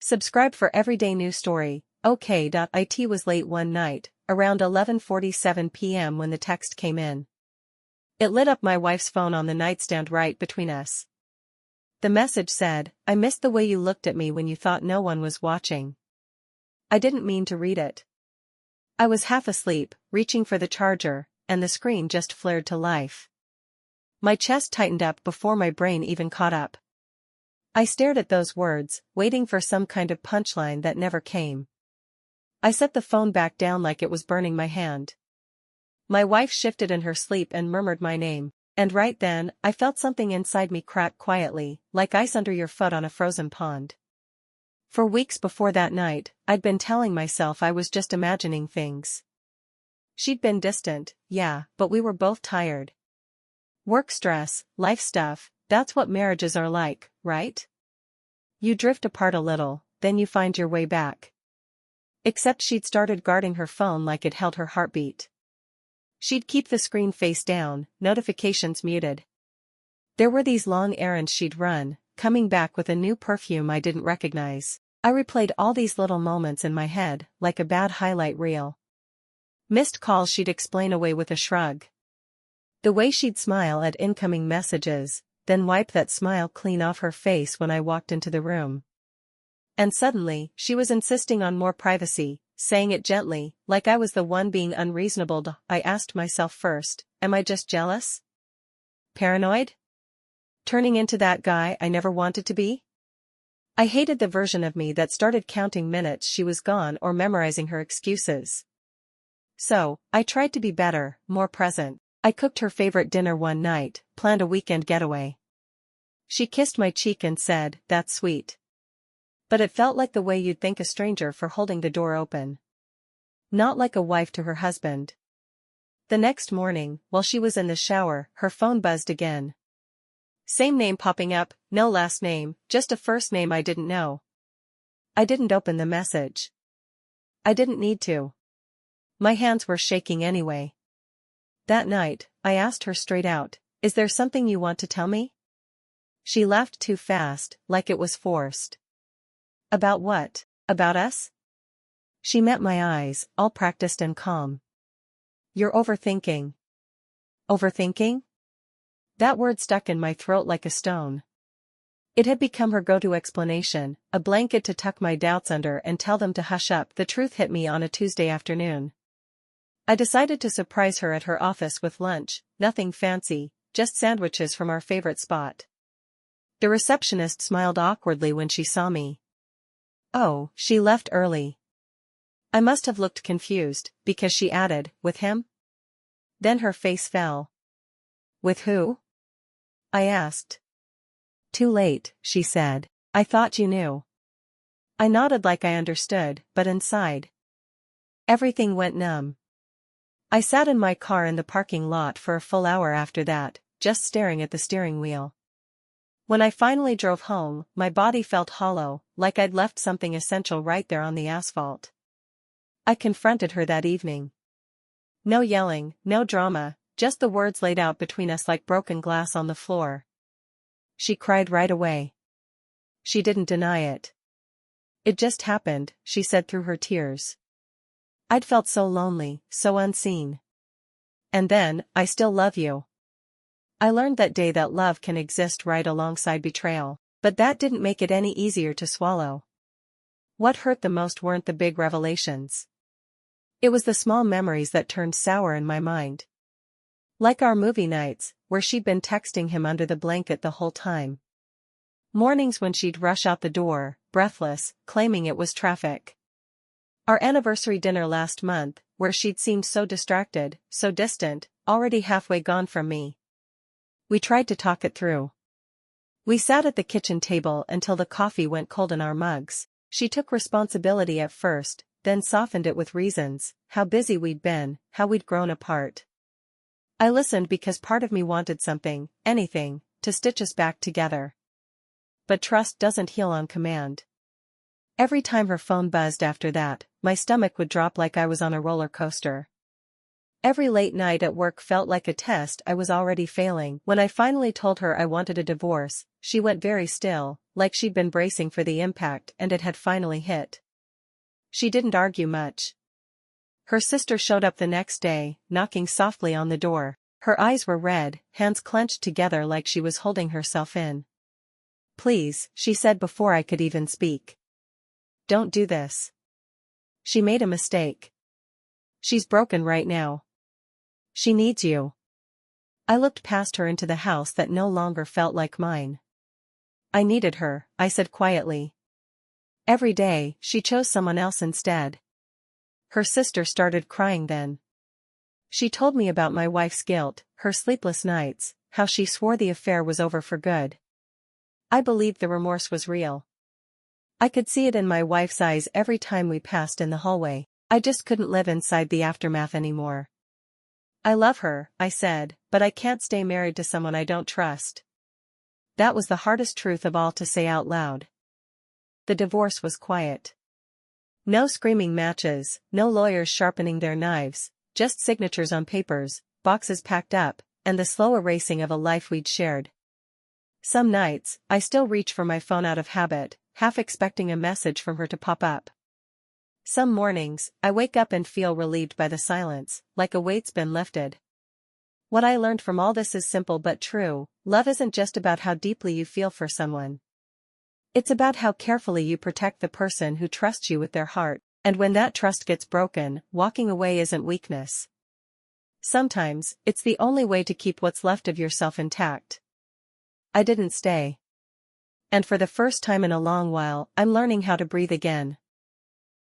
Subscribe for everyday news story. OK.it was late one night, around 11:47 p.m. when the text came in. It lit up my wife's phone on the nightstand right between us. The message said, "I missed the way you looked at me when you thought no one was watching." I didn't mean to read it. I was half asleep, reaching for the charger, and the screen just flared to life. My chest tightened up before my brain even caught up. I stared at those words, waiting for some kind of punchline that never came. I set the phone back down like it was burning my hand. My wife shifted in her sleep and murmured my name, and right then, I felt something inside me crack quietly, like ice under your foot on a frozen pond. For weeks before that night, I'd been telling myself I was just imagining things. She'd been distant, yeah, but we were both tired. Work stress, life stuff, that's what marriages are like, right? You drift apart a little, then you find your way back. Except she'd started guarding her phone like it held her heartbeat. She'd keep the screen face down, notifications muted. There were these long errands she'd run, coming back with a new perfume I didn't recognize. I replayed all these little moments in my head, like a bad highlight reel. Missed calls she'd explain away with a shrug. The way she'd smile at incoming messages, then wipe that smile clean off her face when I walked into the room. And suddenly, she was insisting on more privacy, saying it gently, like I was the one being unreasonable. I asked myself first, am I just jealous? Paranoid? Turning into that guy I never wanted to be? I hated the version of me that started counting minutes she was gone or memorizing her excuses. So, I tried to be better, more present. I cooked her favorite dinner one night, planned a weekend getaway. She kissed my cheek and said, "That's sweet." But it felt like the way you'd thank a stranger for holding the door open. Not like a wife to her husband. The next morning, while she was in the shower, her phone buzzed again. Same name popping up, no last name, just a first name I didn't know. I didn't open the message. I didn't need to. My hands were shaking anyway. That night, I asked her straight out, "Is there something you want to tell me?" She laughed too fast, like it was forced. About what? About us? She met my eyes, all practiced and calm. You're overthinking. Overthinking? That word stuck in my throat like a stone. It had become her go-to explanation, a blanket to tuck my doubts under and tell them to hush up. The truth hit me on a Tuesday afternoon. I decided to surprise her at her office with lunch, nothing fancy, just sandwiches from our favorite spot. The receptionist smiled awkwardly when she saw me. Oh, she left early. I must have looked confused, because she added, "With him?" Then her face fell. "With who?" I asked. "Too late," she said. "I thought you knew." I nodded like I understood, but inside, everything went numb. I sat in my car in the parking lot for a full hour after that, just staring at the steering wheel. When I finally drove home, my body felt hollow, like I'd left something essential right there on the asphalt. I confronted her that evening. No yelling, no drama, just the words laid out between us like broken glass on the floor. She cried right away. She didn't deny it. "It just happened," she said through her tears. I'd felt so lonely, so unseen. And then, "I still love you." I learned that day that love can exist right alongside betrayal, but that didn't make it any easier to swallow. What hurt the most weren't the big revelations. It was the small memories that turned sour in my mind. Like our movie nights, where she'd been texting him under the blanket the whole time. Mornings when she'd rush out the door, breathless, claiming it was traffic. Our anniversary dinner last month, where she'd seemed so distracted, so distant, already halfway gone from me. We tried to talk it through. We sat at the kitchen table until the coffee went cold in our mugs. She took responsibility at first, then softened it with reasons, how busy we'd been, how we'd grown apart. I listened because part of me wanted something, anything, to stitch us back together. But trust doesn't heal on command. Every time her phone buzzed after that, my stomach would drop like I was on a roller coaster. Every late night at work felt like a test I was already failing. When I finally told her I wanted a divorce, she went very still, like she'd been bracing for the impact and it had finally hit. She didn't argue much. Her sister showed up the next day, knocking softly on the door. Her eyes were red, hands clenched together like she was holding herself in. "Please," she said before I could even speak. "Don't do this. She made a mistake. She's broken right now. She needs you." I looked past her into the house that no longer felt like mine. "I needed her," I said quietly. "Every day, she chose someone else instead." Her sister started crying then. She told me about my wife's guilt, her sleepless nights, how she swore the affair was over for good. I believed the remorse was real. I could see it in my wife's eyes every time we passed in the hallway. I just couldn't live inside the aftermath anymore. "I love her," I said, "but I can't stay married to someone I don't trust." That was the hardest truth of all to say out loud. The divorce was quiet. No screaming matches, no lawyers sharpening their knives, just signatures on papers, boxes packed up, and the slow erasing of a life we'd shared. Some nights, I still reach for my phone out of habit, half expecting a message from her to pop up. Some mornings, I wake up and feel relieved by the silence, like a weight's been lifted. What I learned from all this is simple but true: love isn't just about how deeply you feel for someone. It's about how carefully you protect the person who trusts you with their heart, and when that trust gets broken, walking away isn't weakness. Sometimes, it's the only way to keep what's left of yourself intact. I didn't stay. And for the first time in a long while, I'm learning how to breathe again.